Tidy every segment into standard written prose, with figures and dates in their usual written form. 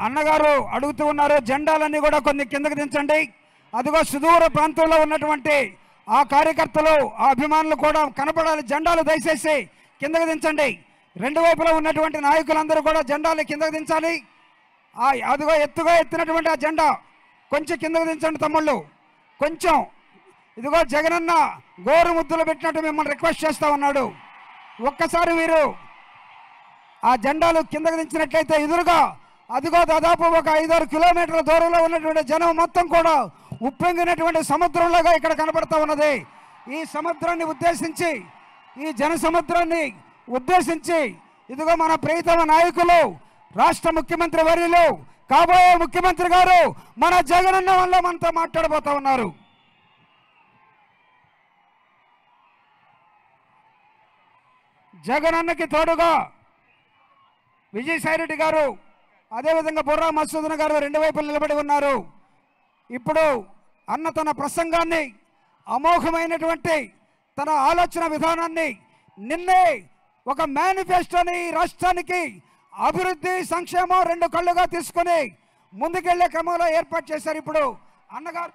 అన్నగారు అడుగుతూ ఉన్నారు, జెండాలన్నీ కూడా కొన్ని కిందకి దించండి. అదిగో సుదూర ప్రాంతంలో ఉన్నటువంటి ఆ కార్యకర్తలు, ఆ అభిమానులు కూడా కనపడాలి. జెండాలు దయచేసి కిందకి దించండి. రెండు వైపులా ఉన్నటువంటి నాయకులందరూ కూడా జెండాలు కిందకి దించాలి. అదిగో ఎత్తుగా ఎత్తినటువంటి ఆ జెండా కొంచెం కిందకి దించండి తమ్ముళ్ళు, కొంచెం. ఇదిగో జగనన్న గోరు ముద్దులు పెట్టినట్టు మిమ్మల్ని రిక్వెస్ట్ చేస్తూ ఉన్నాడు. ఒక్కసారి మీరు ఆ జెండాలు కిందకి దించినట్లయితే ఎదురుగా అదిగో దాదాపు ఒక 5-6 కిలోమీటర్ల దూరంలో ఉన్నటువంటి జనం మొత్తం కూడా ఉప్పొంగినటువంటి సముద్రంలాగా ఇక్కడ కనపడతా ఉన్నది. ఈ సముద్రాన్ని ఉద్దేశించి, ఈ జన సముద్రాన్ని ఉద్దేశించి ఇదిగో మన ప్రియతమ నాయకులు, రాష్ట్ర ముఖ్యమంత్రి వర్యులు, కాబోయే ముఖ్యమంత్రి గారు మన జగనన్న వల్ల మనతో మాట్లాడబోతా ఉన్నారు. జగనన్నకి తోడుగా విజయసాయిరెడ్డి గారు, అదేవిధంగా బుర్రా మసూదన్ గారు రెండు వైపులు నిలబడి ఉన్నారు. ఇప్పుడు అన్న తన ప్రసంగాన్ని, అమోఘమైనటువంటి తన ఆలోచన విధానాన్ని నిన్నే ఒక మేనిఫెస్టోని రాష్ట్రానికి అభివృద్ధి సంక్షేమం రెండు కళ్ళుగా తీసుకొని ముందుకెళ్లే క్రమంలో ఏర్పాటు చేశారు. ఇప్పుడు అన్నగారు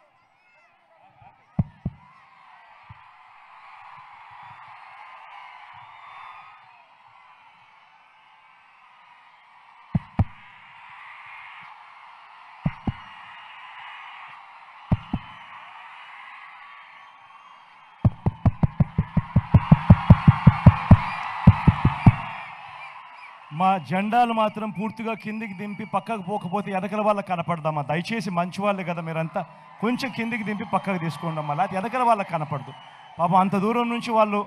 మా జెండాలు మాత్రం పూర్తిగా కిందికి దింపి పక్కకు పోకపోతే ఎదకల వాళ్ళకి కనపడదమ్మా. దయచేసి మంచి వాళ్ళే కదా మీరంతా, కొంచెం కిందికి దింపి పక్కకు తీసుకోండమ్మా, లేకపోతే ఎదకల వాళ్ళకి కనపడదు. పాపం అంత దూరం నుంచి వాళ్ళు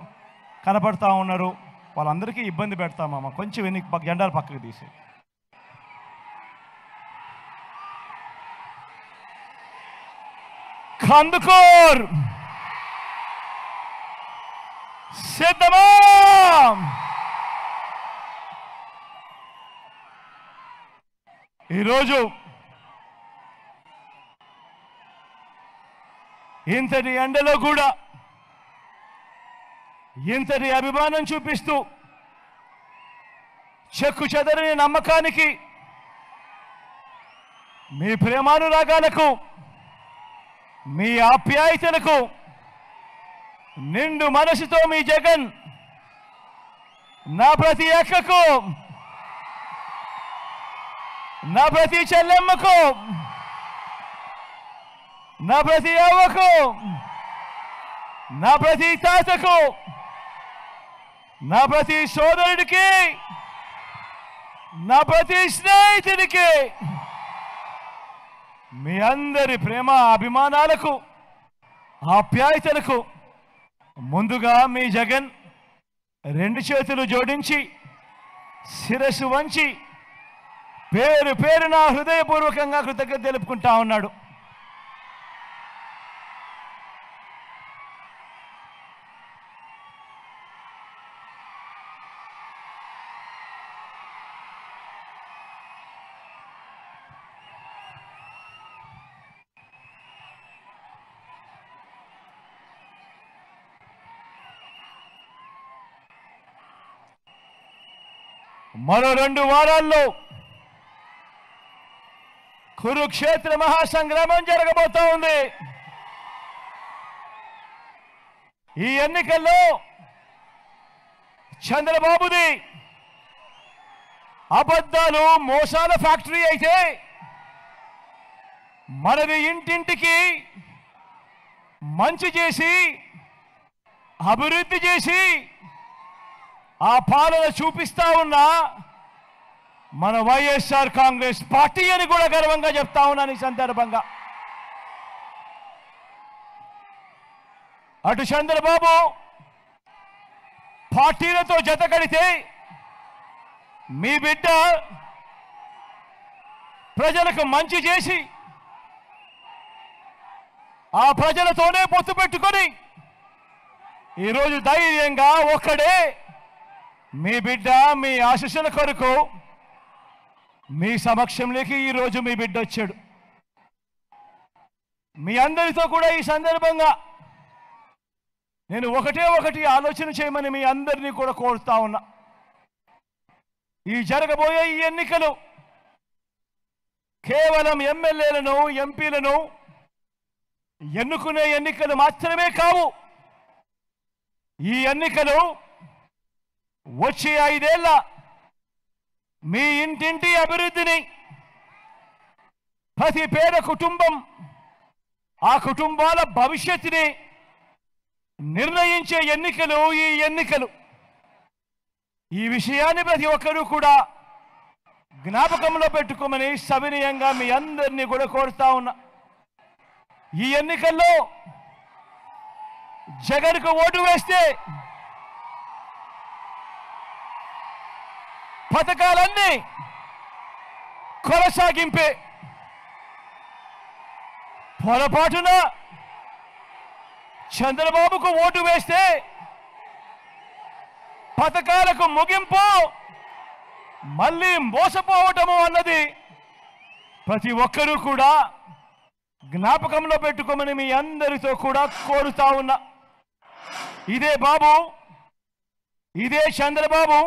కనపడతా ఉన్నారు, వాళ్ళందరికీ ఇబ్బంది పెడతామమ్మా. కొంచెం వెనక్కి జెండాలు పక్కకు తీసి. కందుకూర్ సిద్ధమా? ఈరోజు ఇంతటి ఎండలో కూడా ఇంతటి అభిమానం చూపిస్తూ చెక్కు చెదరని నమ్మకానికి, మీ ప్రేమానురాగాలకు, మీ ఆప్యాయతలకు నిండు మనసుతో మీ జగన్ నా ప్రతి అక్కకు, నా ప్రతి చెల్లెమ్మకు, నా ప్రతి అవ్వకు, నా ప్రతి తాతకు, నా ప్రతి సోదరుడికి, నా ప్రతి స్నేహితుడికి, మీ అందరి ప్రేమ అభిమానాలకు, ఆప్యాయతలకు ముందుగా మీ జగన్ రెండు చేతులు జోడించి శిరస్సు వంచి పేరు పేరున హృదయపూర్వకంగా కృతజ్ఞత తెలుపుకుంటా ఉన్నాడు. మరో 2 వారాల్లో కురుక్షేత్ర మహాసంగ్రామం జరగబోతా ఉంది. ఈ ఎన్నికల్లో చంద్రబాబుది అబద్ధాలు మోసాల ఫ్యాక్టరీ అయితే, మనది ఇంటింటికి మంచి చేసి అభివృద్ధి చేసి ఆ పాలన చూపిస్తా ఉన్నా మన వైఎస్ఆర్ కాంగ్రెస్ పార్టీ అని కూడా గర్వంగా చెప్తా ఉన్నాను ఈ సందర్భంగా. అటు చంద్రబాబు పార్టీలతో జత కడితే, మీ బిడ్డ ప్రజలకు మంచి చేసి ఆ ప్రజలతోనే పొత్తు పెట్టుకొని ఈరోజు ధైర్యంగా ఒక్కడే మీ బిడ్డ మీ ఆశీస్సుల కొరకు మీ సమక్షంలోకి ఈరోజు మీ బిడ్డ వచ్చాడు. మీ అందరితో కూడా ఈ సందర్భంగా నేను ఒకటి ఆలోచన చేయమని మీ అందరినీ కూడా కోరుతా ఉన్నా. ఈ జరగబోయే ఈ ఎన్నికలు కేవలం ఎమ్మెల్యేలను ఎంపీలను ఎన్నుకునే ఎన్నికలు మాత్రమే కావు. ఈ ఎన్నికలు వచ్చే 5 ఏళ్ల మీ ఇంటింటి అభివృద్ధిని, ప్రతి పేద కుటుంబం ఆ కుటుంబాల భవిష్యత్తుని నిర్ణయించే ఎన్నికలు ఈ ఎన్నికలు. ఈ విషయాన్ని ప్రతి ఒక్కరూ కూడా జ్ఞాపకంలో పెట్టుకోమని సవినయంగా మీ అందరినీ కూడా కోరుతా ఉన్నా. ఈ ఎన్నికల్లో జగన్కు ఓటు వేస్తే పథకాలన్నీ కొనసాగింపే, పొరపాటున చంద్రబాబుకు ఓటు వేస్తే పథకాలకు ముగింపు, మళ్ళీ మోసపోవటము అన్నది ప్రతి ఒక్కరూ కూడా జ్ఞాపకంలో పెట్టుకోమని మీ అందరితో కూడా కోరుతా ఉన్నా. ఇదే బాబు, ఇదే చంద్రబాబు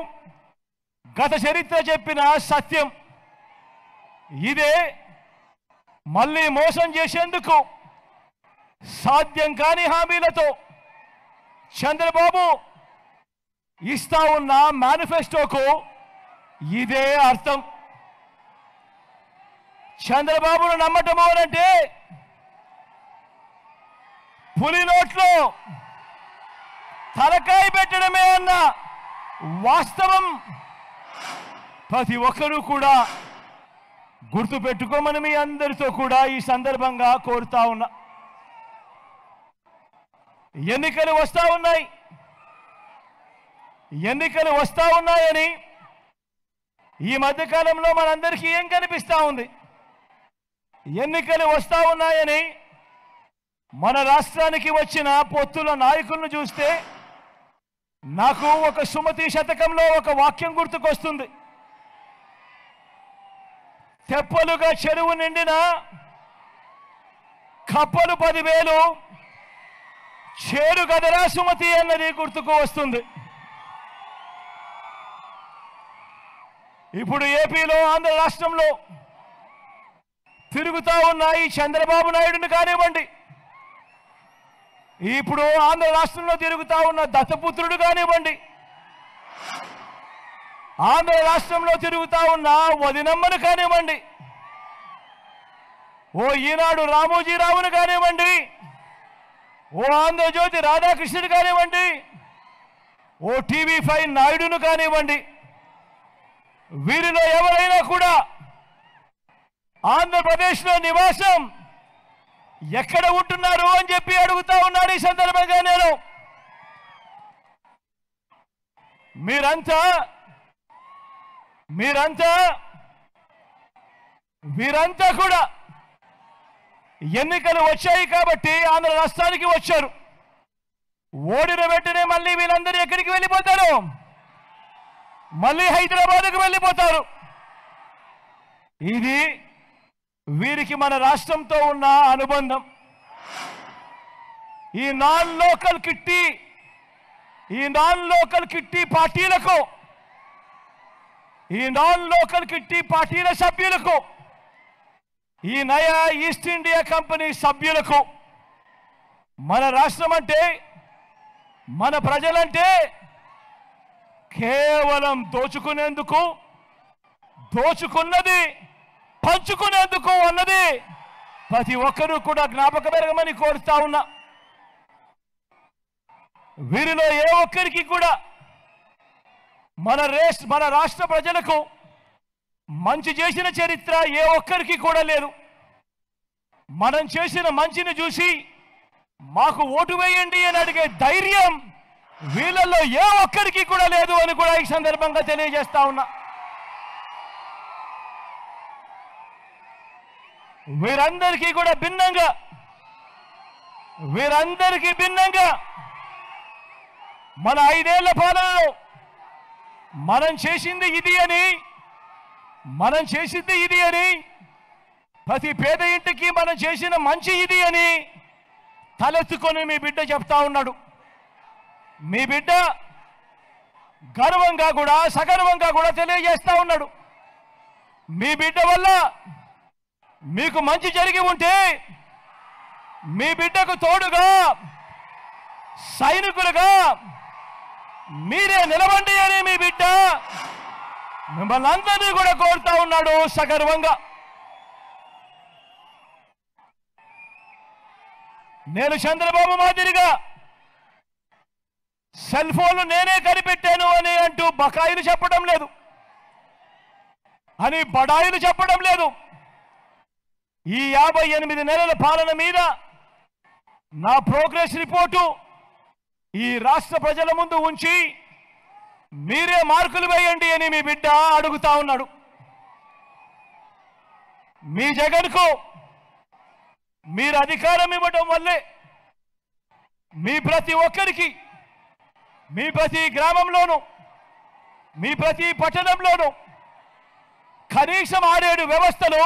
గత చరిత్ర చెప్పిన సత్యం. ఇదే మళ్ళీ మోసం చేసేందుకు సాధ్యం కాని హామీలతో చంద్రబాబు ఇస్తా ఉన్న మేనిఫెస్టోకు ఇదే అర్థం. చంద్రబాబును నమ్మటము అంటే పులి నోట్లో తలకాయ పెట్టడమే అన్న వాస్తవం ప్రతి ఒక్కరూ కూడా గుర్తుపెట్టుకోమని మీ అందరితో కూడా ఈ సందర్భంగా కోరుతా ఉన్నా. ఎన్నికలు వస్తా ఉన్నాయి, ఎన్నికలు వస్తా ఉన్నాయని ఈ మధ్యకాలంలో మనందరికీ ఏం కనిపిస్తూ ఉంది? ఎన్నికలు వస్తా ఉన్నాయని మన రాష్ట్రానికి వచ్చిన పొత్తుల నాయకులను చూస్తే నాకు ఒక సుమతి శతకంలో ఒక వాక్యం గుర్తుకొస్తుంది. తెప్పలుగా చెరువు నిండిన కప్పలు 10,000 చేరు గదరా సుమతి అన్నది గుర్తుకు వస్తుంది. ఇప్పుడు ఏపీలో, ఆంధ్ర రాష్ట్రంలో తిరుగుతా ఉన్న ఈ చంద్రబాబు నాయుడుని కానివ్వండి, ఇప్పుడు ఆంధ్ర రాష్ట్రంలో తిరుగుతా ఉన్న దత్తపుత్రుడు కానివ్వండి, ఆంధ్ర రాష్ట్రంలో తిరుగుతా ఉన్న వదినమ్మను కానివ్వండి, ఓ ఈనాడు రామోజీరావును కానివ్వండి, ఓ ఆంధ్రజ్యోతి రాధాకృష్ణుడు కానివ్వండి, ఓ TV5 నాయుడును కానివ్వండి, వీరిలో ఎవరైనా కూడా ఆంధ్రప్రదేశ్లో నివాసం ఎక్కడ ఉంటున్నారు అని చెప్పి అడుగుతా ఉన్నారు. ఈ సందర్భంగా నేను వీరంతా కూడా ఎన్నికలు వచ్చాయి కాబట్టి ఆంధ్ర రాష్ట్రానికి వచ్చారు. ఓడిన వెంటనే మళ్ళీ వీళ్ళందరూ ఎక్కడికి వెళ్ళిపోతారు? మళ్ళీ హైదరాబాద్కు వెళ్ళిపోతారు. ఇది వీరికి మన రాష్ట్రంతో ఉన్న అనుబంధం. ఈ నాన్ లోకల్ కిట్టి పార్టీలకు, ఈ నాన్ లోకల్ కిట్టి పార్టీల సభ్యులకు, ఈ నయా ఈస్ట్ ఇండియా కంపెనీ సభ్యులకు మన రాష్ట్రం అంటే, మన ప్రజలంటే కేవలం దోచుకునేందుకు, దోచుకున్నది పంచుకునేందుకు అన్నది ప్రతి ఒక్కరూ కూడా జ్ఞాపకపెరగమని కోరుతా ఉన్నా. వీరిలో ఏ ఒక్కరికి కూడా మన రాష్ట్ర ప్రజలకు మంచి చేసిన చరిత్ర ఏ ఒక్కరికి కూడా లేదు. మనం చేసిన మంచిని చూసి మాకు ఓటు వేయండి అని అడిగే ధైర్యం వీళ్ళల్లో ఏ ఒక్కరికి కూడా లేదు అని కూడా ఈ సందర్భంగా తెలియజేస్తా ఉన్నా. వీరందరికీ భిన్నంగా మన 5 ఏళ్ల పాలనలో మనం చేసింది ఇది అని, ప్రతి పేద ఇంటికి మనం చేసిన మంచి ఇది అని తలెత్తుకొని మీ బిడ్డ చెప్తా ఉన్నాడు. మీ బిడ్డ గర్వంగా కూడా, సగర్వంగా కూడా తెలియజేస్తా ఉన్నాడు. మీ బిడ్డ వల్ల మీకు మంచి జరిగి ఉంటే మీ బిడ్డకు తోడుగా సైనికులుగా మీరే నిలవండి అని మీ బిడ్డ మిమ్మల్ని అందరినీ కూడా కోరుతా ఉన్నాడు సగర్వంగా. నేను చంద్రబాబు మాదిరిగా సెల్ ఫోన్లు నేనే కనిపెట్టాను అని అంటూ బకాయిలు చెప్పడం లేదు, అని బడాయిలు చెప్పడం లేదు. ఈ 58 నెలల పాలన మీద నా ప్రోగ్రెస్ రిపోర్టు ఈ రాష్ట్ర ప్రజల ముందు ఉంచి మీరే మార్కులు వేయండి అని మీ బిడ్డ అడుగుతా ఉన్నాడు. మీ జగన్కు మీరు అధికారం ఇవ్వడం వల్లే మీ ప్రతి ఒక్కరికి, మీ ప్రతి గ్రామంలోనూ, మీ ప్రతి పట్టణంలోనూ కనీసం 6-7 వ్యవస్థలు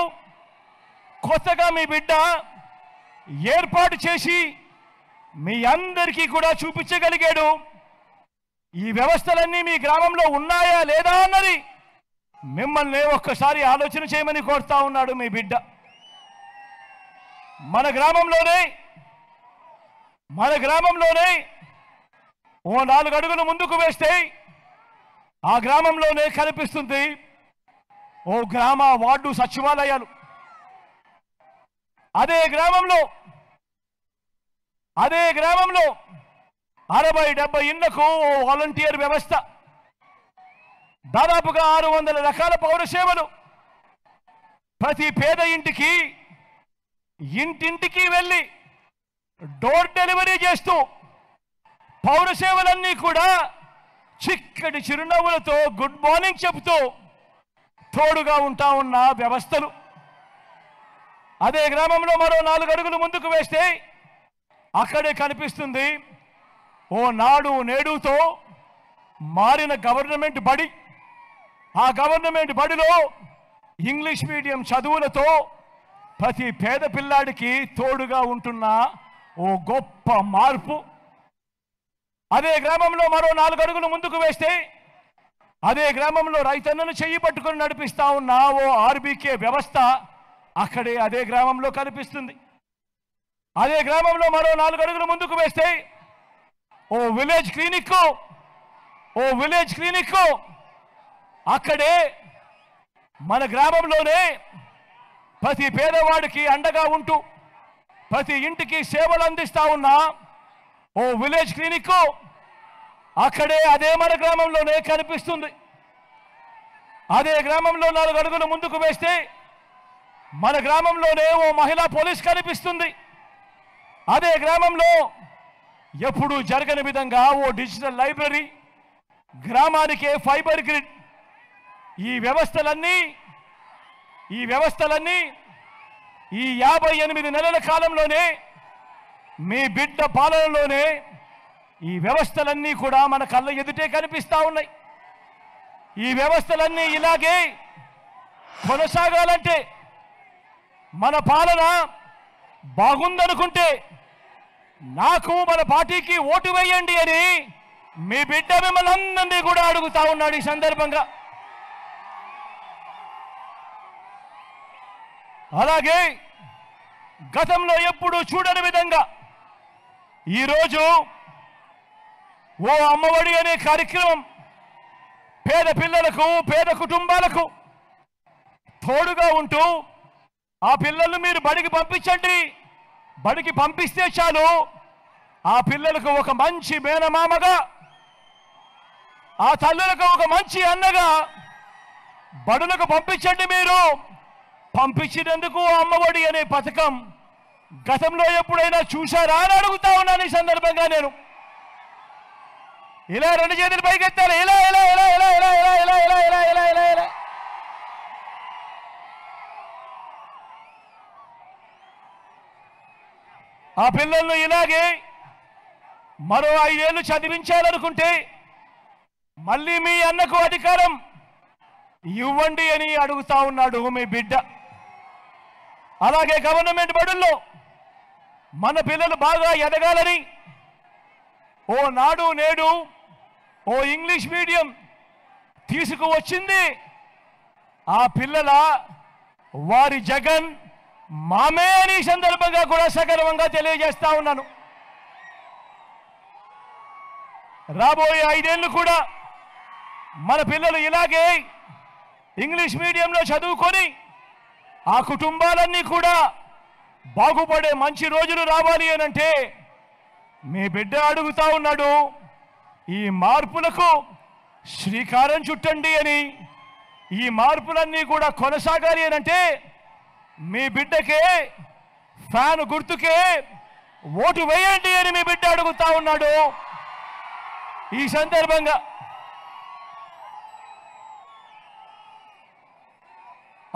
కొత్తగా మీ బిడ్డ ఏర్పాటు చేసి మీ అందరికీ కూడా చూపించగలిగాడు. ఈ వ్యవస్థలన్నీ మీ గ్రామంలో ఉన్నాయా లేదా అన్నది మిమ్మల్ని ఒక్కసారి ఆలోచన చేయమని కోరుతా ఉన్నాడు మీ బిడ్డ. మన గ్రామంలోనే ఓ 4 అడుగులు ముందుకు వేస్తే ఆ గ్రామంలోనే కనిపిస్తుంది ఓ గ్రామ వార్డు సచివాలయాలు. అదే గ్రామంలో 60-70 ఇళ్లకు ఓ వాలంటీర్ వ్యవస్థ, దాదాపుగా 600 రకాల పౌర సేవలు. ప్రతి పేద ఇంటికి ఇంటింటికి వెళ్ళి డోర్ డెలివరీ చేస్తూ పౌర సేవలన్నీ కూడా చిక్కటి చిరునవ్వులతో గుడ్ మార్నింగ్ చెబుతూ తోడుగా ఉంటా ఉన్న వ్యవస్థలు. అదే గ్రామంలో మరో 4 అడుగులు ముందుకు వేస్తే అక్కడే కనిపిస్తుంది ఓ నాడు నేడుతో మారిన గవర్నమెంట్ బడి. ఆ గవర్నమెంట్ బడిలో ఇంగ్లీష్ మీడియం చదువులతో ప్రతి పేద పిల్లాడికి తోడుగా ఉంటున్న ఓ గొప్ప మార్పు. అదే గ్రామంలో మరో 4 అడుగులు ముందుకు వేస్తే అదే గ్రామంలో రైతన్నను చెయ్యి పట్టుకొని నడిపిస్తా ఉన్న ఓ ఆర్బీకే వ్యవస్థ అక్కడే అదే గ్రామంలో కనిపిస్తుంది. అదే గ్రామంలో మరో 4 అడుగులు ముందుకు వేస్తే ఓ విలేజ్ క్లినిక్ అక్కడే మన గ్రామంలోనే ప్రతి పేదవాడికి అండగా ఉంటూ ప్రతి ఇంటికి సేవలు అందిస్తా ఉన్న ఓ విలేజ్ క్లినిక్ అక్కడే అదే మన గ్రామంలోనే కనిపిస్తుంది. అదే గ్రామంలో 4 అడుగులు ముందుకు వేస్తే మన గ్రామంలోనే ఓ మహిళా పోలీస్ కనిపిస్తుంది. అదే గ్రామంలో ఎప్పుడూ జరగని విధంగా ఓ డిజిటల్ లైబ్రరీ, గ్రామానికే ఫైబర్ గ్రిడ్. ఈ వ్యవస్థలన్నీ ఈ 58 నెలల కాలంలోనే మీ బిడ్డ పాలనలోనే ఈ వ్యవస్థలన్నీ కూడా మన కళ్ళ ఎదుటే కనిపిస్తా ఉన్నాయి. ఈ వ్యవస్థలన్నీ ఇలాగే కొనసాగాలంటే, మన పాలన బాగుందనుకుంటే నాకు మన పార్టీకి ఓటు వేయండి అని మీ బిడ్డ మిమ్మల్ని అందరినీ కూడా అడుగుతా ఉన్నాడు. ఈ సందర్భంగా అలాగే గతంలో ఎప్పుడూ చూడని విధంగా ఈరోజు ఓ అమ్మఒడి అనే కార్యక్రమం పేద పిల్లలకు, పేద కుటుంబాలకు తోడుగా ఉంటూ ఆ పిల్లలను మీరు బడికి పంపించండి, బడికి పంపిస్తే చాలు ఆ పిల్లలకు ఒక మంచి మేనమామగా, ఆ తల్లులకు ఒక మంచి అన్నగా బడులకు పంపించండి. మీరు పంపించినందుకు అమ్మఒడి అనే పథకం గతంలో ఎప్పుడైనా చూశారా అని అడుగుతా ఉన్నాను. ఈ సందర్భంగా నేను ఇలా 2 చేతులు పైకెత్తాలి. ఇలా ఇలా ఇలా ఇలా ఇలా ఇలా ఇలా ఇలా ఇలా ఇలా ఇలా ఇలా ఆ పిల్లలను ఇలాగే మరో 5 ఏళ్ళు చదివించాలనుకుంటే మళ్ళీ మీ అన్నకు అధికారం ఇవ్వండి అని అడుగుతా ఉన్నాడు మీ బిడ్డ. అలాగే గవర్నమెంట్ బడుల్లో మన పిల్లలు బాగా ఎదగాలని ఓ నాడు నేడు, ఓ ఇంగ్లీష్ మీడియం తీసుకువచ్చింది ఆ పిల్లల వారి జగన్, మామే అని సందర్భంగా కూడా సగర్వంగా తెలియజేస్తా ఉన్నాను. రాబోయే 5 ఏళ్ళు కూడా మన పిల్లలు ఇలాగే ఇంగ్లీష్ మీడియంలో చదువుకొని ఆ కుటుంబాలన్నీ కూడా బాగుపడే మంచి రోజులు రావాలి అనంటే మీ బిడ్డ అడుగుతా ఉన్నాడు, ఈ మార్పులకు శ్రీకారం చుట్టండి అని. ఈ మార్పులన్నీ కూడా కొనసాగాలి అనంటే మీ బిడ్డకే ఫ్యాన్ గుర్తుకే ఓటు వేయండి అని మీ బిడ్డ అడుగుతా ఉన్నాడు. ఈ సందర్భంగా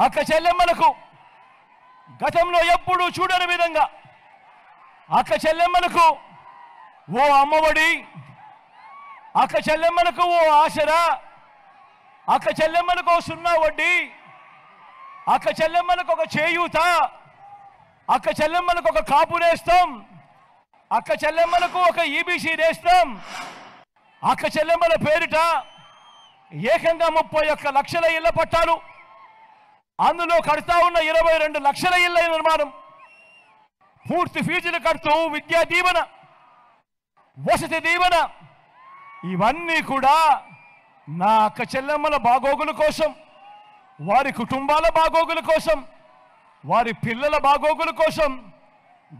అక్క చెల్లెమ్మలకు గతంలో ఎప్పుడూ చూడని విధంగా అక్క చెల్లెమ్మలకు ఓ అమ్మఒడి, అక్క చెల్లెమ్మలకు ఓ ఆసరా, అక్క చెల్లెమ్మలకు ఓ 0 వడ్డీ, అక్క చెల్లెమ్మలకు ఒక చేయూత, అక్క చెల్లెమ్మలకు ఒక కాపు నేస్తాం, అక్క చెల్లెమ్మలకు ఒక ఈబీసీ నేస్తాం, అక్క చెల్లెమ్మల పేరిట ఏకంగా 31 లక్షల ఇళ్ల పట్టాలు, అందులో కడతా ఉన్న 22 లక్షల ఇళ్ల నిర్మాణం, పూర్తి ఫీజులు కడుతూ విద్యా దీవెన, వసతి దీవెన, ఇవన్నీ కూడా నా అక్క చెల్లెమ్మల బాగోగుల కోసం, వారి కుటుంబాల బాగోగుల కోసం, వారి పిల్లల బాగోగుల కోసం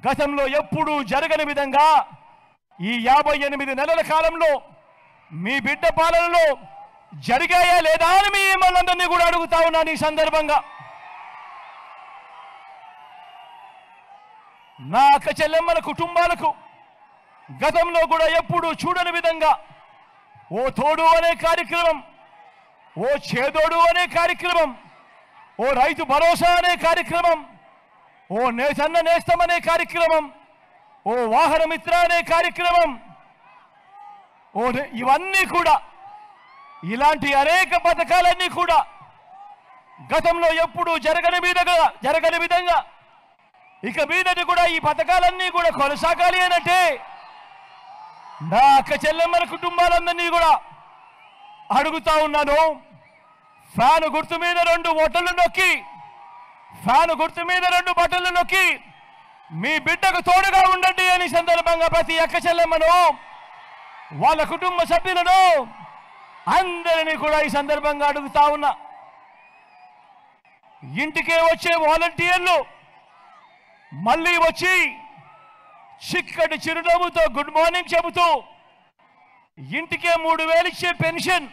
గతంలో ఎప్పుడూ జరగని విధంగా ఈ 58 నెలల కాలంలో మీ బిడ్డ పాలనలో జరిగాయా లేదా అని మిమ్మల్ని కూడా అడుగుతా ఉన్నాను. ఈ సందర్భంగా నా అక్క చెల్లెమ్మల కుటుంబాలకు గతంలో కూడా ఎప్పుడూ చూడని విధంగా ఓ తోడు అనే కార్యక్రమం, ఓ చేదోడు అనే కార్యక్రమం, ఓ రైతు భరోసా అనే కార్యక్రమం, ఓ నేతన్న నేస్తం అనే కార్యక్రమం, ఓ వాహన మిత్ర అనే కార్యక్రమం, ఇవన్నీ కూడా ఇలాంటి అనేక పథకాలన్నీ కూడా గతంలో ఎప్పుడూ జరగని విధంగా ఇక మీదటి కూడా ఈ పథకాలన్నీ కూడా కొనసాగాలి అనంటే నా అక్క చెల్లెమ్మల కుటుంబాలందరినీ కూడా అడుగుతా ఉన్నాను. ఫ్యాన్ గుర్తు మీద 2 ఓటర్లు నొక్కి, ఫ్యాన్ గుర్తు మీద 2 బటన్లు నొక్కి మీ బిడ్డకు తోడుగా ఉండండి అని సందర్భంగా ప్రతి అక్క చెల్లెమ్మను, వాళ్ళ కుటుంబ సభ్యులను అందరినీ కూడా ఈ సందర్భంగా అడుగుతా ఉన్నా. ఇంటికే వచ్చే వాలంటీర్లు మళ్ళీ వచ్చి చిక్కటి చిరునవ్వుతో గుడ్ మార్నింగ్ చెబుతూ ఇంటికే 3000 ఇచ్చే పెన్షన్,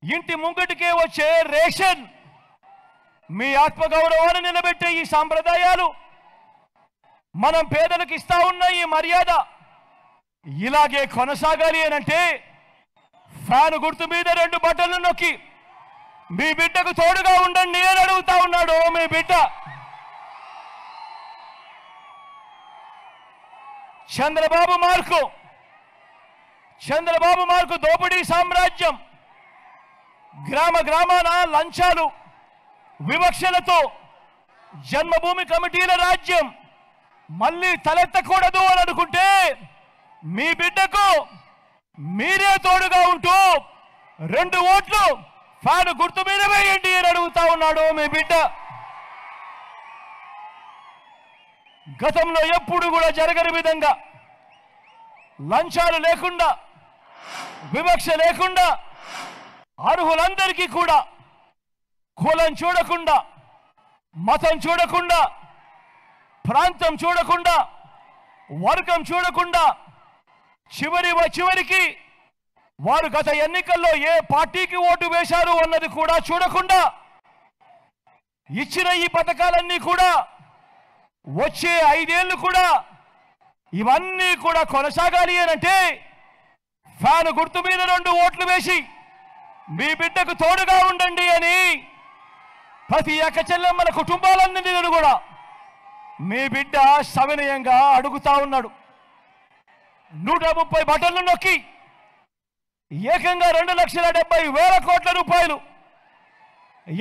ఇంటి ముంగటికే వచ్చే రేషన్, మీ ఆత్మగౌరవాన్ని నిలబెట్టే ఈ సాంప్రదాయాలు, మనం పేదలకు ఇస్తా ఉన్న ఈ మర్యాద ఇలాగే కొనసాగాలి అనంటే ఫ్యాన్ గుర్తు మీద 2 బటన్లు నొక్కి మీ బిడ్డకు తోడుగా ఉండండి అని అడుగుతా ఉన్నాడు మీ బిడ్డ. చంద్రబాబు మార్కు దోపిడీ సామ్రాజ్యం, గ్రామ గ్రామాన లంచాలు వివక్షలతో జన్మభూమి కమిటీల రాజ్యం మళ్ళీ తలెత్తకూడదు అని అనుకుంటే మీ బిడ్డకు మీరే తోడుగా ఉంటూ 2 ఓట్లు ఫ్యాన్ గుర్తు మీద వేయండి అని అడుగుతా ఉన్నాడు మీ బిడ్డ. గతంలో ఎప్పుడు కూడా జరగని విధంగా లంచాలు లేకుండా, వివక్ష లేకుండా అర్హులందరికీ కూడా కులం చూడకుండా, మతం చూడకుండా, ప్రాంతం చూడకుండా, వర్గం చూడకుండా చివరికి వారు గత ఎన్నికల్లో ఏ పార్టీకి ఓటు వేశారు అన్నది కూడా చూడకుండా ఇచ్చిన ఈ పథకాలన్నీ కూడా వచ్చే 5 ఏళ్ళు కూడా ఇవన్నీ కూడా కొనసాగాలి అనంటే ఫ్యాన్ గుర్తు మీద 2 ఓట్లు వేసి మీ బిడ్డకు తోడుగా ఉండండి అని ప్రతి అక్క చెల్లెమ్మల కుటుంబాలన్నింటినీ కూడా మీ బిడ్డ సవినయంగా అడుగుతా ఉన్నాడు. 130 బటన్లు నొక్కి ఏకంగా 2,70,000 కోట్ల రూపాయలు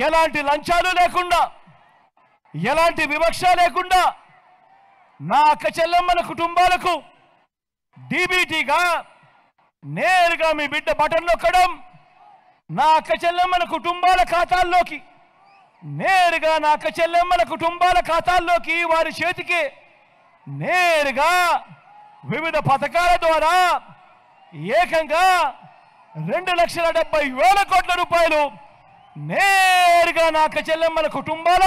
ఎలాంటి లంచాలు లేకుండా, ఎలాంటి వివక్ష లేకుండా నా అక్క చెల్లెమ్మల కుటుంబాలకు డీబీటీగా నేరుగా మీ బిడ్డ బటన్ నొక్కడం, నా అక్క చెల్లెమ్మల కుటుంబాల ఖాతాల్లోకి నేరుగా నా అక్క చెల్లెమ్మల కుటుంబాల ఖాతాల్లోకి వారి చేతికి నేరుగా వివిధ పథకాల ద్వారా ఏకంగా 2,70,000 కోట్ల రూపాయలు నేరుగా నా అక్క చెల్లెమ్మల కుటుంబాల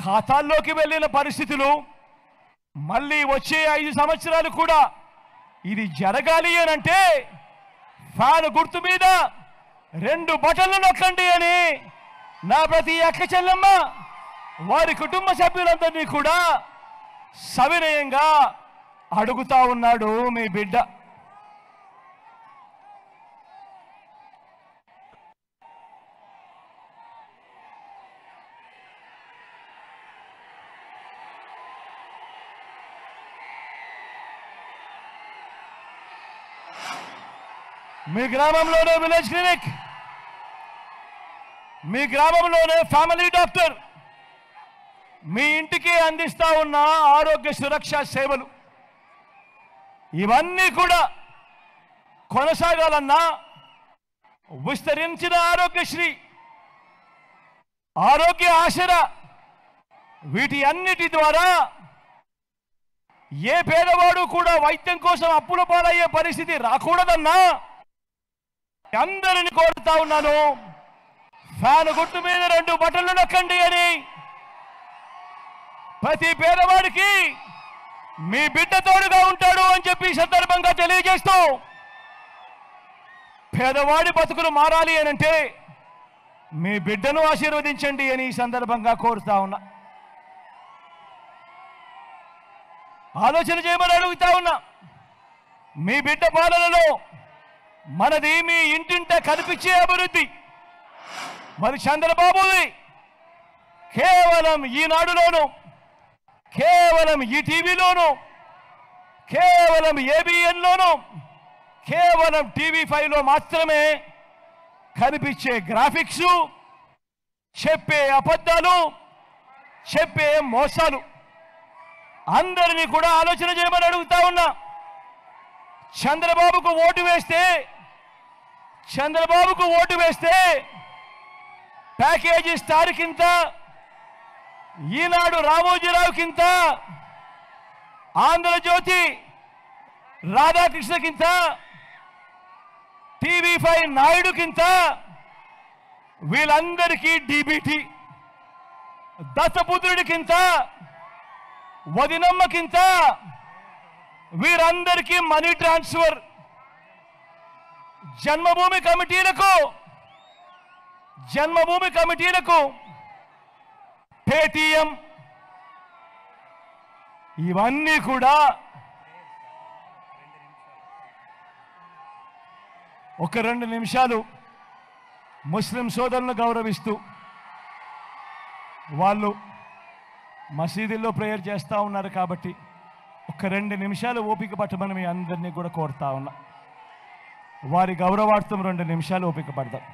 ఖాతాల్లోకి వెళ్ళిన పరిస్థితులు మళ్ళీ వచ్చే 5 సంవత్సరాలు కూడా ఇది జరగాలి అనంటే ఫ్యాన్ గుర్తు మీద 2 బటన్లు నొక్కండి అని నా ప్రతి అక్క చెల్లెమ్మ వారి కుటుంబ సభ్యులందరినీ కూడా సవినయంగా అడుగుతా ఉన్నాడు మీ బిడ్డ. మీ గ్రామంలోనే విలేజ్ క్లినిక్, మీ గ్రామంలోనే ఫ్యామిలీ డాక్టర్, మీ ఇంటికి అందిస్తా ఉన్న ఆరోగ్య సురక్ష సేవలు ఇవన్నీ కూడా కొనసాగాలన్నా విస్తరించిన ఆరోగ్యశ్రీ, ఆరోగ్య ఆసరా వీటి అన్నిటి ద్వారా ఏ పేదవాడు కూడా వైద్యం కోసం అప్పుల పాలయ్యే పరిస్థితి రాకూడదన్నా అందరిని కోరుతా ఉన్నాను, ఫ్యాన్ గుర్తు మీద 2 బటన్లు నొక్కండి అని. ప్రతి పేదవాడికి మీ బిడ్డ తోడుగా ఉంటాడు అని చెప్పి సందర్భంగా తెలియజేస్తూ, పేదవాడి బతుకులు మారాలి అనంటే మీ బిడ్డను ఆశీర్వదించండి అని ఈ సందర్భంగా కోరుతా ఉన్నా. ఆలోచన చేయమని అడుగుతా ఉన్నా. మీ బిడ్డ పాలనలో మనది మీ ఇంటింట కనిపించే అభివృద్ధి. మరి చంద్రబాబుది కేవలం ఈనాడులోను, కేవలం ఈటీవీలోను, కేవలం ఏబిఎన్లోను, కేవలం టీవీ5లో మాత్రమే కనిపించే గ్రాఫిక్స్, చెప్పే అబద్ధాలు, చెప్పే మోసాలు. అందరినీ కూడా ఆలోచన చేయమని అడుగుతా ఉన్నా. చంద్రబాబుకు ఓటు వేస్తే ప్యాకేజీ స్టార్ కింద, ఈనాడు రామోజీరావు కింద, ఆంధ్రజ్యోతి రాధాకృష్ణ కింద, టీవీ5 నాయుడు కింద వీళ్ళందరికీ డీబీటీ, దత్తపుత్రుడి కింద, వదినమ్మ కింద వీరందరికీ మనీ ట్రాన్స్ఫర్, జన్మభూమి కమిటీలకు పేటీఎం, ఇవన్నీ కూడా ఒక 2 నిమిషాలు ముస్లిం సోదరులను గౌరవిస్తూ, వాళ్ళు మసీదుల్లో ప్రేయర్ చేస్తూ ఉన్నారు కాబట్టి ఒక 2 నిమిషాలు ఓపిక పట్టమని మీ అందరినీ కూడా కోరుతా ఉన్నా. వారి గౌరవార్థం 2 నిమిషాలు ఓపిక పడదాం.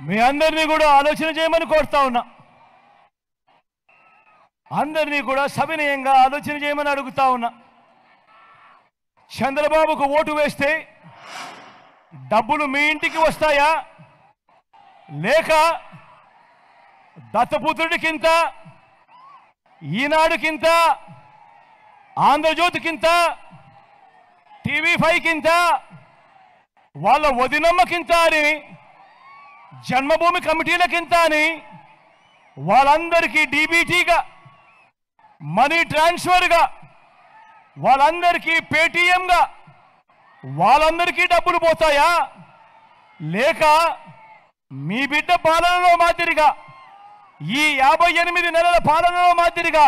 మీ అందరినీ కూడా ఆలోచన చేయమని కోరుతా ఉన్నా. అందరినీ కూడా సవినయంగా ఆలోచన చేయమని అడుగుతా ఉన్నా. చంద్రబాబుకు ఓటు వేస్తే డబ్బులు మీ ఇంటికి వస్తాయా, లేక దత్తపుత్రుడికింత, ఈనాడుకింత, ఆంధ్రజ్యోతికింత, TV5కింత, వాళ్ళ వదినమ్మకింత అని, జన్మభూమి కమిటీలకింత అని వాళ్ళందరికీ డీబీటీగా, మనీ ట్రాన్స్ఫర్గా, వాళ్ళందరికీ పేటీఎంగా వాళ్ళందరికీ డబ్బులు పోతాయా, లేక మీ బిడ్డ పాలనలో మాదిరిగా, ఈ 58 నెలల పాలనలో మాదిరిగా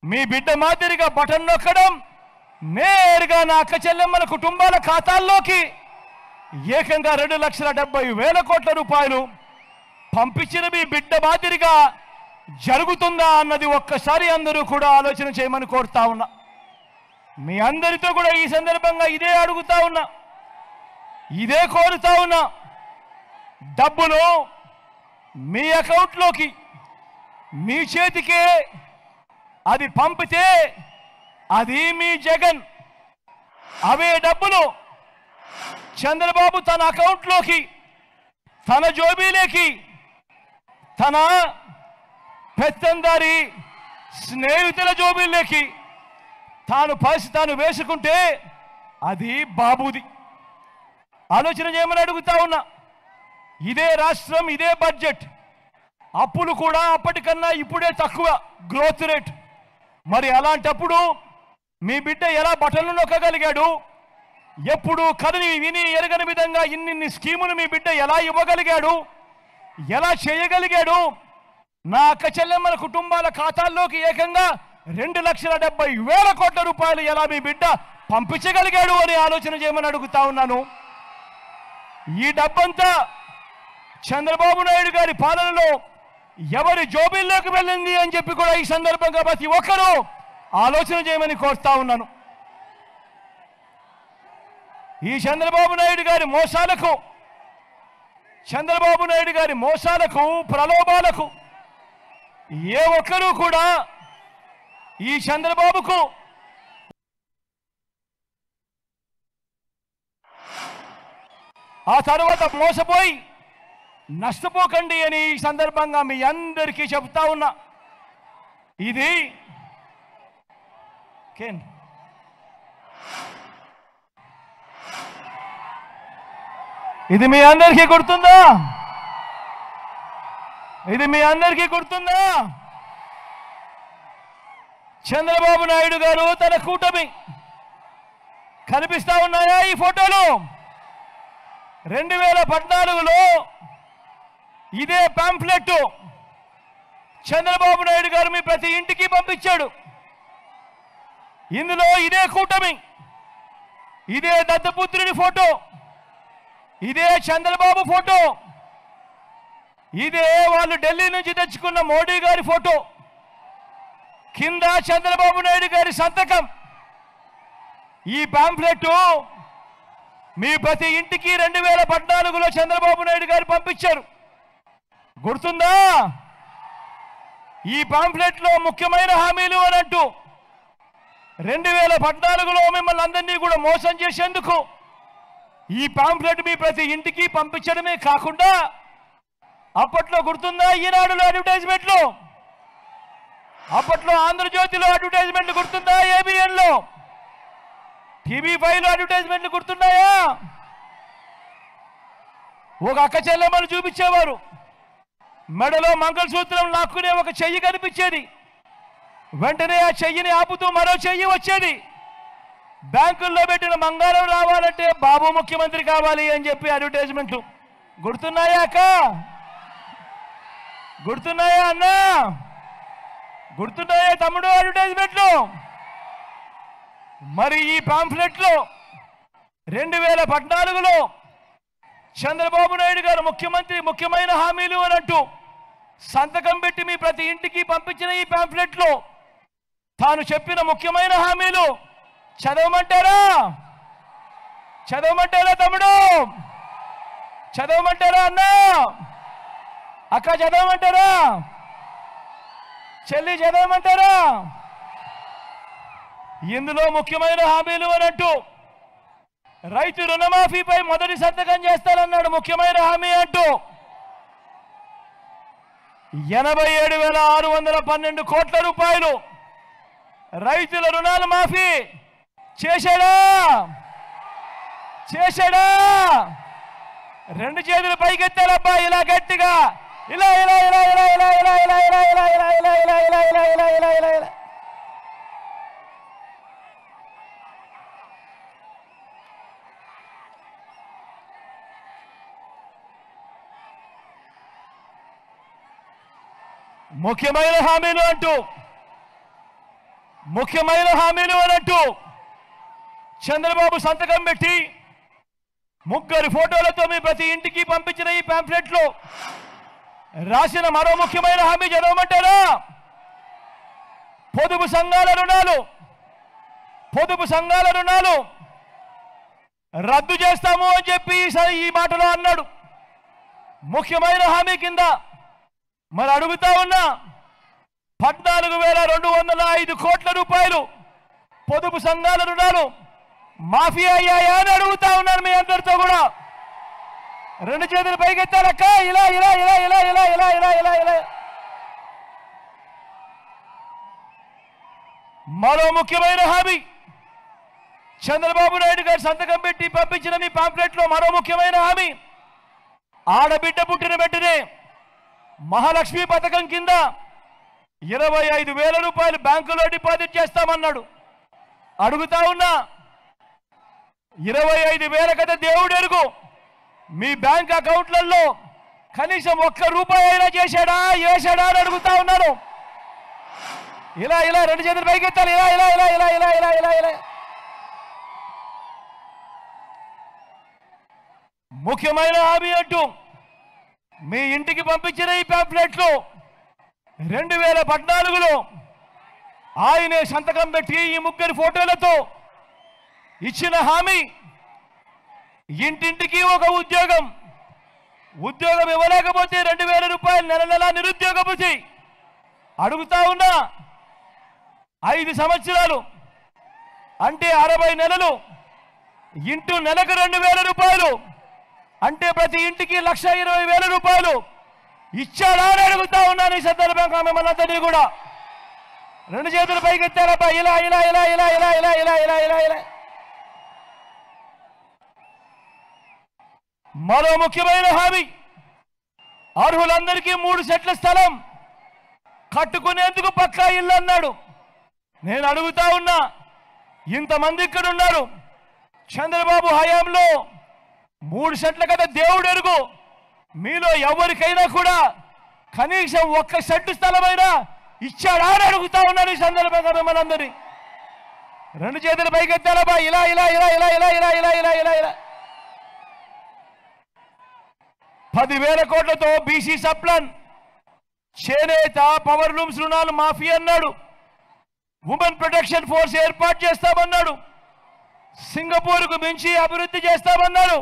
మీ బిడ్డ మాదిరిగా బటన్ నొక్కడం, నేరుగా నా అక్క చెల్లెమ్మల కుటుంబాల ఖాతాల్లోకి ఏకంగా 2,70,000 కోట్ల రూపాయలు పంపించిన మీ బిడ్డ మాదిరిగా జరుగుతుందా అన్నది ఒక్కసారి అందరూ కూడా ఆలోచన చేయమని కోరుతా ఉన్నా. మీ అందరితో కూడా ఈ సందర్భంగా ఇదే అడుగుతా ఉన్నా, ఇదే కోరుతా ఉన్నా. డబ్బులు మీ అకౌంట్లోకి మీ చేతికే అది పంపితే అది మీ జగన్. అవే డబ్బులు చంద్రబాబు తన అకౌంట్లోకి, తన జోబీలోకి, తన పెత్తందారి స్నేహితుల జోబీల్లోకి తాను వేసుకుంటే అది బాబుది. ఆలోచన చేయమని అడుగుతా ఉన్నా. ఇదే రాష్ట్రం, ఇదే బడ్జెట్, అప్పులు కూడా అప్పటికన్నా ఇప్పుడే తక్కువ గ్రోత్ రేట్. మరి అలాంటప్పుడు మీ బిడ్డ ఎలా బటన్లు నొక్కగలిగాడు? ఎప్పుడు కదని విని ఎరగని విధంగా ఇన్ని స్కీములు మీ బిడ్డ ఎలా ఇవ్వగలిగాడు, ఎలా చేయగలిగాడు? నా అక్క చెల్లెమ్మల కుటుంబాల ఖాతాల్లోకి ఏకంగా 2,70,000 కోట్ల రూపాయలు ఎలా మీ బిడ్డ పంపించగలిగాడు అని ఆలోచన చేయమని అడుగుతా ఉన్నాను. ఈ డబ్బంతా చంద్రబాబు నాయుడు గారి పాలనలో ఎవరి జోబీల్లోకి వెళ్ళింది అని చెప్పి కూడా ఈ సందర్భంగా ప్రతి ఒక్కరూ ఆలోచన చేయమని కోరుతా ఉన్నాను. ఈ చంద్రబాబు నాయుడు గారి మోసాలకు, ప్రలోభాలకు ఏ ఒక్కరూ కూడా ఈ చంద్రబాబుకు ఆ తర్వాత మోసపోయి నష్టపోకండి అని ఈ సందర్భంగా మీ అందరికీ చెబుతా ఉన్నా. ఇది మీ అందరికీ గుర్తుందా? చంద్రబాబు నాయుడు గారు తన కూటమి కనిపిస్తా ఉన్నాయా ఈ ఫోటోలు? 2014లో ఇదే పాంఫ్లెట్ చంద్రబాబు నాయుడు గారు మీ ప్రతి ఇంటికి పంపించాడు. ఇందులో ఇదే కూటమి, ఇదే దత్తపుత్రుడి ఫోటో, ఇదే చంద్రబాబు ఫోటో, ఇదే వాళ్ళు ఢిల్లీ నుంచి తెచ్చుకున్న మోడీ గారి ఫోటో, కింద చంద్రబాబు నాయుడు గారి సంతకం. ఈ పాంఫ్లెట్ మీ ప్రతి ఇంటికి 2014లో చంద్రబాబు నాయుడు గారు పంపించారు. గుర్తుందా? ఈ పాంఫ్లెట్లో ముఖ్యమైన హామీలు అని అంటూ 2014లో మిమ్మల్ని అందరినీ కూడా మోసం చేసేందుకు ఈ పాంఫ్లెట్ మీ ప్రతి ఇంటికి పంపించడమే కాకుండా, అప్పట్లో గుర్తుందా ఈనాడులో అడ్వర్టైజ్మెంట్లు, అప్పట్లో ఆంధ్రజ్యోతిలో అడ్వర్టైజ్మెంట్లు గుర్తుందా, ఏబిఎన్లో, TV5లో అడ్వర్టైజ్మెంట్లు గుర్తున్నాయా? ఒక అక్క చెల్లెమ్మను చూపించేవారు, మెడలో మంగళసూత్రం లాక్కునే ఒక చెయ్యి కనిపించేది, వెంటనే ఆ చెయ్యిని ఆపుతూ మరో చెయ్యి వచ్చేది. బ్యాంకుల్లో పెట్టిన బంగారం రావాలంటే బాబు ముఖ్యమంత్రి కావాలి అని చెప్పి అడ్వర్టైజ్మెంట్లు గుర్తున్నాయా అక్క? గుర్తున్నాయా అన్న? గుర్తున్నాయా తమ్ముడు అడ్వర్టైజ్మెంట్లు? మరి ఈ పాంఫ్లెట్లో 2014లో చంద్రబాబు నాయుడు గారు ముఖ్యమైన హామీలు అని అంటూ సంతకం పెట్టి మీ ప్రతి ఇంటికి పంపించిన ఈ పాంఫ్లెట్లో తాను చెప్పిన ముఖ్యమైన హామీలు చదవమంటారా? తమ్ముడు? చదవమంటారా అన్న? అక్క చదవమంటారా? చెల్లి చదవమంటారా? ఇందులో ముఖ్యమైన హామీలు అని అంటూ రైతు రుణమాఫీపై మొదటి సంతకం చేస్తానన్నాడు ముఖ్యమైన హామీ అంటూ 87,612 కోట్ల రూపాయలు రైతుల రుణాలు మాఫీ చేశాడా? రెండు చేతులు పైకెత్తారబ్బా ఇలా గట్టిగా ఇలా ఇలా ఇలా ఇలా ఇలా ఇలా ఇలా ఇలా ఇలా ఇలా ఇలా ఇలా ఇలా ఇలా ఇలా ఇలా ఇలా ఇలా ముఖ్యమైన హామీలు అనంటూ చంద్రబాబు సంతకం పెట్టి ముగ్గురు ఫోటోలతో మీ ప్రతి ఇంటికి పంపించిన ఈ పాంఫ్లెట్లో రాసిన మరో ముఖ్యమైన హామీ చదవమంటారా? పొదుపు సంఘాల రుణాలు రద్దు చేస్తాము అని చెప్పి ఈ మాటలో అన్నాడు. ముఖ్యమైన హామీ కింద మరి అడుగుతా ఉన్నా 14,205 కోట్ల రూపాయలు పొదుపు సంఘాల రుణాలు మాఫీ అయ్యాయా అని అడుగుతా ఉన్నారు మీ అందరితో కూడా. రెండు చేతులు పైకెత్తారక్క ఇలా ఇలా ఇలా ఇలా ఇలా ఇలా ఇలా ఇలా ఇలా. మరో ముఖ్యమైన హామీ చంద్రబాబు నాయుడు గారు సంతకం పెట్టి పంపించిన మీ పాంప్లెట్లో మరో ముఖ్యమైన హామీ ఆడబిడ్డ పుట్టిన వెంటనే మహాలక్ష్మి పథకం కింద 25,000 రూపాయలు బ్యాంకులో డిపాజిట్ చేస్తామన్నాడు. అడుగుతా ఉన్నా 25,000 కదా దేవుడు ఎరుగు మీ బ్యాంక్ అకౌంట్లలో కనీసం ₹1 అయినా వేశాడా అని అడుగుతా ఉన్నాను. ఇలా ఇలా రెండు చేతులు పైకెత్తాలి ఇలా ఇలా ఇలా ఇలా ఇలా ఇలా ఇలా ఇలా. ముఖ్యమైన హామీ అంటూ మీ ఇంటికి పంపించిన ఈ పాంప్లెట్లు 2014లో ఆయనే సంతకం పెట్టి ఈ ముగ్గురు ఫోటోలతో ఇచ్చిన హామీ ఇంటింటికి ఒక ఉద్యోగం ఇవ్వలేకపోతే 2,000 రూపాయలు నెల నిరుద్యోగ భృతి. అడుగుతా ఉన్నా 5 సంవత్సరాలు అంటే 60 నెలలు ఇంటూ నెలకు 2,000 రూపాయలు అంటే ప్రతి ఇంటికి 1,20,000 రూపాయలు ఇచ్చాడా అని అడుగుతా ఉన్నాను. ఈ సందర్భంగా మిమ్మల్ని కూడా రెండు చేతులు పైకెత్తారబ్బా ఇలా ఇలా ఇలా ఇలా ఇలా ఇలా ఇలా ఇలా ఇలా ఇలా. మరో ముఖ్యమైన హామీ అర్హులందరికీ 3 సెట్ల స్థలం కట్టుకునేందుకు పక్కా ఇల్లు అన్నాడు. నేను అడుగుతా ఉన్నా ఇంతమంది ఇక్కడ ఉన్నారు చంద్రబాబు హయాంలో 3 సెట్ల కదా దేవుడు ఎరుగు మీలో ఎవరికైనా కూడా కనీసం 1 సెట్టు స్థలమైనా ఇచ్చాడా అని అడుగుతా ఉన్నాను. ఈ సందర్భంగా మిమ్మల్ని అందరి రెండు చేతులు పైకెత్తాలబ్బా ఇలా ఇలా ఇలా ఇలా ఇలా ఇలా ఇలా ఇలా ఇలా ఇలా. 10,000 కోట్లతో బీసీ సప్లాన్ చేనేత పవర్ లూమ్స్ రుణాలు మాఫీ అన్నాడు. ఉమెన్ ప్రొటెక్షన్ ఫోర్స్ ఏర్పాటు చేస్తామన్నాడు. సింగపూర్కు మించి అభివృద్ధి చేస్తామన్నాడు.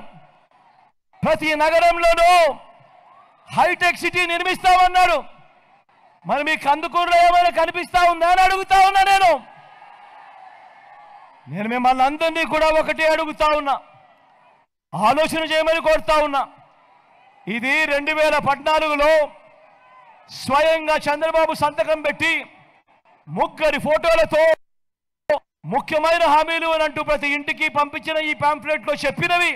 ప్రతి నగరంలోనూ హైటెక్ సిటీ నిర్మిస్తామన్నాడు. మరి మీ కందుకూరులో ఏమైనా కనిపిస్తా ఉందా అని అడుగుతా ఉన్నా. నేను మిమ్మల్ని అందరినీ కూడా ఒకటే అడుగుతా ఉన్నా, ఆలోచన చేయమని కోరుతా ఉన్నా. ఇది 2014లో స్వయంగా చంద్రబాబు సంతకం పెట్టి ముగ్గురి ఫోటోలతో ముఖ్యమైన హామీలు అని అంటూ ప్రతి ఇంటికి పంపించిన ఈ పాంప్లెట్లో చెప్పినవి,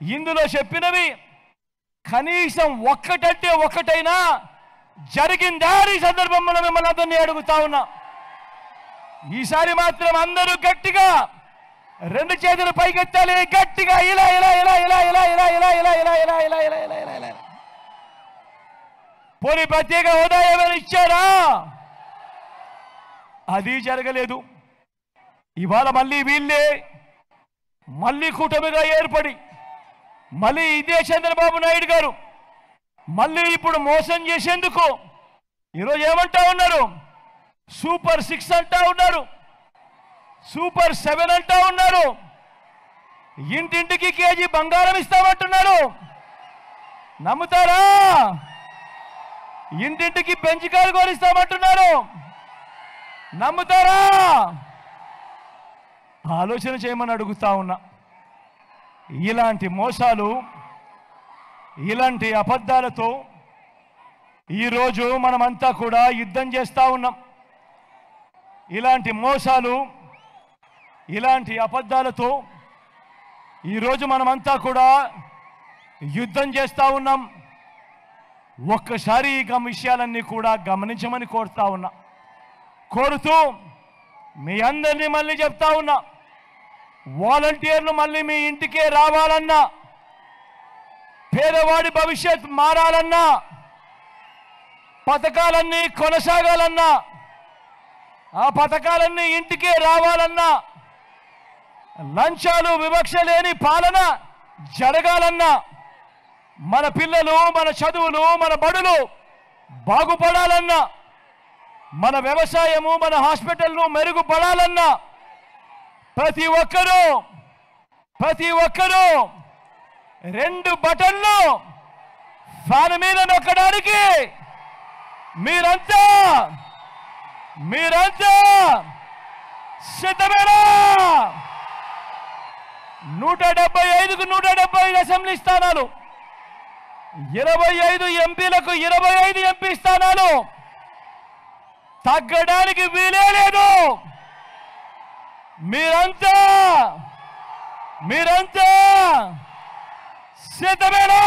ఇందులో చెప్పినవి కనీసం ఒక్కటంటే ఒక్కటైనా జరిగిందా ఈ సందర్భంలో మిమ్మల్ని అందరినీ అడుగుతా ఉన్నా. ఈసారి మాత్రం అందరూ గట్టిగా రెండు చేతులు పైకెత్తాలి, గట్టిగా ఇలా ఇలా ఇలా ఇలా ఇలా ఇలా ఇలా ఇలా ఇలా ఇలా ఇలా ఇలా ఇలా ఇలా ఇలా. పోనీ ప్రత్యేక హోదా ఏమైనా ఇచ్చారా? అది జరగలేదు. ఇవాళ మళ్ళీ వీళ్ళే మళ్ళీ కూటమిగా ఏర్పడి మళ్ళీ ఇదే చంద్రబాబు నాయుడు గారు మళ్ళీ ఇప్పుడు మోసం చేసేందుకు ఈరోజు ఏమంటా ఉన్నారు? సూపర్ 6 అంటా ఉన్నారు, సూపర్ 7 అంటా ఉన్నారు, ఇంటింటికి కేజీ బంగారం ఇస్తామంటున్నారు. నమ్ముతారా? ఇంటింటికి పెంచికాయలు కోరిస్తామంటున్నారు. నమ్ముతారా? ఆలోచన చేయమని అడుగుతా ఉన్నా. ఇలాంటి మోసాలు, ఇలాంటి అబద్ధాలతో ఈరోజు మనమంతా కూడా యుద్ధం చేస్తూ ఉన్నాం. ఇలాంటి మోసాలు, ఇలాంటి అబద్ధాలతో ఈరోజు మనమంతా కూడా యుద్ధం చేస్తూ ఉన్నాం. ఒక్కసారి ఈ విషయాలన్నీ కూడా గమనించమని కోరుతూ మీ అందరినీ మళ్ళీ చెప్తా ఉన్నా, వాలంటీర్లు మళ్ళీ మీ ఇంటికే రావాలన్నా, పేదవాడి భవిష్యత్ మారాలన్నా, పథకాలన్నీ కొనసాగాలన్నా, ఆ పథకాలన్నీ ఇంటికే రావాలన్నా, లంచాలు వివక్ష లేని పాలన జరగాలన్నా, మన పిల్లలు, మన చదువులు, మన బడులు బాగుపడాలన్నా, మన వ్యవసాయము, మన హాస్పిటల్ను మెరుగుపడాలన్నా ప్రతి ఒక్కరూ 2 బటన్లు ఫ్యాన్ మీద నొక్కడానికి మీరంతా సిద్ధమేనా? 175కు 175 అసెంబ్లీ స్థానాలు, 25 ఎంపీలకు 25 ఎంపీ స్థానాలు, తగ్గడానికి వీలే లేదు. మీరంతా సిద్ధమేనా?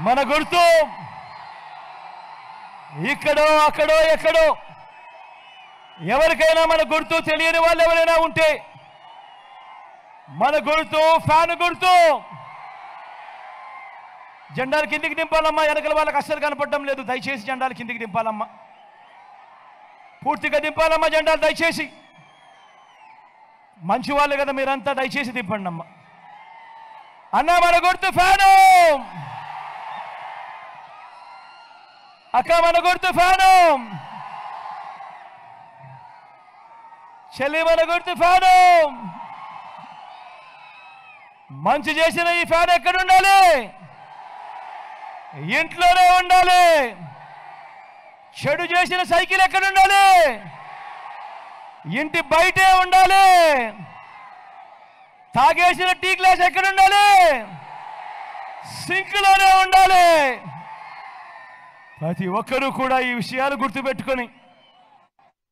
మన గుర్తు ఇక్కడో అక్కడో ఎక్కడో, ఎవరికైనా మన గుర్తు తెలియని వాళ్ళు ఎవరైనా ఉంటే, మన గుర్తు ఫ్యాన్ గుర్తు. జెండాలు కిందికి దింపాలమ్మా. వెనకల వాళ్ళకి అస్సలు కనపడడం లేదు. దయచేసి జెండాలు కిందికి దింపాలమ్మా. పూర్తిగా దింపాలమ్మా జెండాలు దయచేసి. మంచి వాళ్ళు కదా మీరంతా, దయచేసి దింపండి అమ్మా. అన్నా మన గుర్తు ఫ్యాను. అక్క మన గుర్తు ఫ్యాను. చెల్లి మన గుర్తు ఫ్యాను. మంచి చేసిన ఈ ఫ్యాన్ ఎక్కడ ఉండాలి? ఇంట్లోనే ఉండాలి. చెడు చేసిన సైకిల్ ఎక్కడ ఉండాలి? ఇంటి బయటే ఉండాలి. తాగేసిన టీ గ్లాస్ ఎక్కడ ఉండాలి? సింక్లోనే ఉండాలి. ప్రతి ఒక్కరూ కూడా ఈ విషయాలు గుర్తుపెట్టుకొని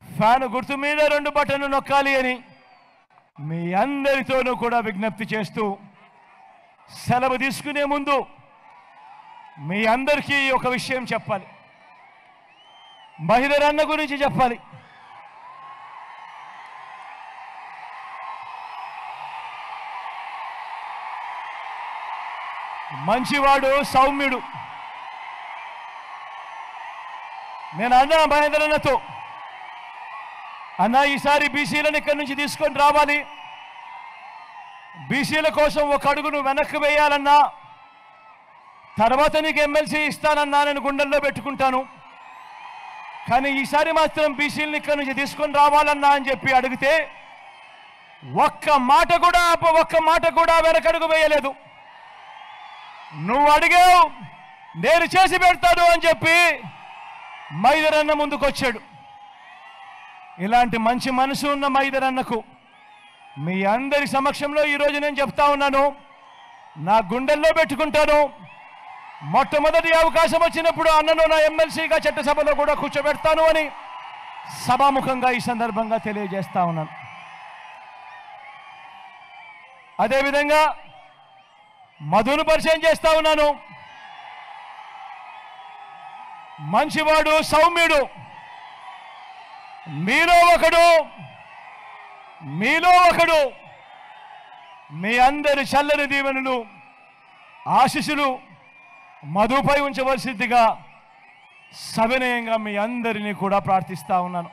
ఫ్యాన్ గుర్తు మీద 2 బటన్లు నొక్కాలి అని మీ అందరితోనూ కూడా విజ్ఞప్తి చేస్తూ సెలవు తీసుకునే ముందు మీ అందరికీ ఒక విషయం చెప్పాలి. మహిళర్ అన్న గురించి చెప్పాలి. మంచివాడు, సౌమ్యుడు. నేను అన్నా మహేందర్ అన్నతో, అన్నా ఈసారి బీసీలను ఇక్కడి నుంచి తీసుకొని రావాలి, బీసీల కోసం ఒక అడుగును వెనక్కి వేయాలన్నా, తర్వాత నీకు ఎమ్మెల్సీ ఇస్తానన్నా నేను గుండెల్లో పెట్టుకుంటాను, కానీ ఈసారి మాత్రం బీసీలను ఇక్కడి నుంచి తీసుకొని రావాలన్నా అని చెప్పి అడిగితే ఒక్క మాట కూడా వెనకడుగు వేయలేదు. నువ్వు అడిగావు, నేను చేసి పెడతాను అని చెప్పి మైదర్ అన్న ముందుకొచ్చాడు. ఇలాంటి మంచి మనసు ఉన్న మైదర్ అన్నకు మీ అందరి సమక్షంలో ఈరోజు నేను చెప్తా ఉన్నాను, నా గుండెల్లో పెట్టుకుంటాను. మొట్టమొదటి అవకాశం వచ్చినప్పుడు అన్నను నా ఎమ్మెల్సీగా చట్టసభలో కూడా కూర్చోబెడతాను అని సభాముఖంగా ఈ సందర్భంగా తెలియజేస్తా ఉన్నాను. అదేవిధంగా మధును పరిచయం చేస్తా ఉన్నాను. మంచివాడు, సౌమ్యుడు. మీలో ఒకడు మీ అందరి చల్లని దీవెనలు, ఆశీస్సులు మధుపై ఉంచవలసిందిగా సవినయంగా మీ అందరినీ కూడా ప్రార్థిస్తా ఉన్నాను.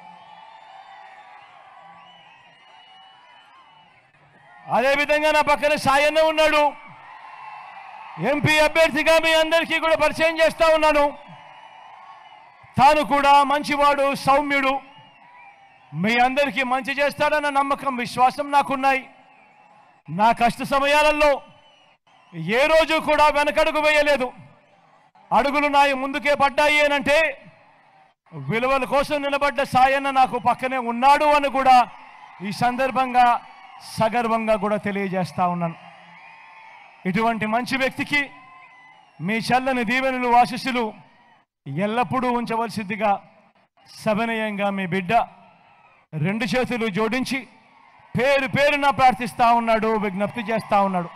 అదేవిధంగా నా పక్కన సాయన్న ఉన్నాడు. ఎంపీ అభ్యర్థిగా మీ అందరికీ కూడా పరిచయం చేస్తా ఉన్నాను. తాను కూడా మంచివాడు, సౌమ్యుడు. మీ అందరికీ మంచి చేస్తాడన్న నమ్మకం, విశ్వాసం నాకున్నాయి. నా కష్ట సమయాలలో ఏ రోజు కూడా వెనకడుగు వేయలేదు. అడుగులు నాయి ముందుకే పడ్డాయి అనంటే విలువల కోసం నిలబడ్డ సాయన్న నాకు పక్కనే ఉన్నాడు అని కూడా ఈ సందర్భంగా సగర్వంగా కూడా తెలియజేస్తా ఉన్నాను. ఇటువంటి మంచి వ్యక్తికి మీ చల్లని దీవెనలు ఆశీస్సులు ఎల్లప్పుడూ ఉంచవలసిందిగా సవినయంగా మీ బిడ్డ 2 చేతులు జోడించి పేరున ప్రార్థిస్తా ఉన్నాడు, విజ్ఞప్తి చేస్తా ఉన్నాడు.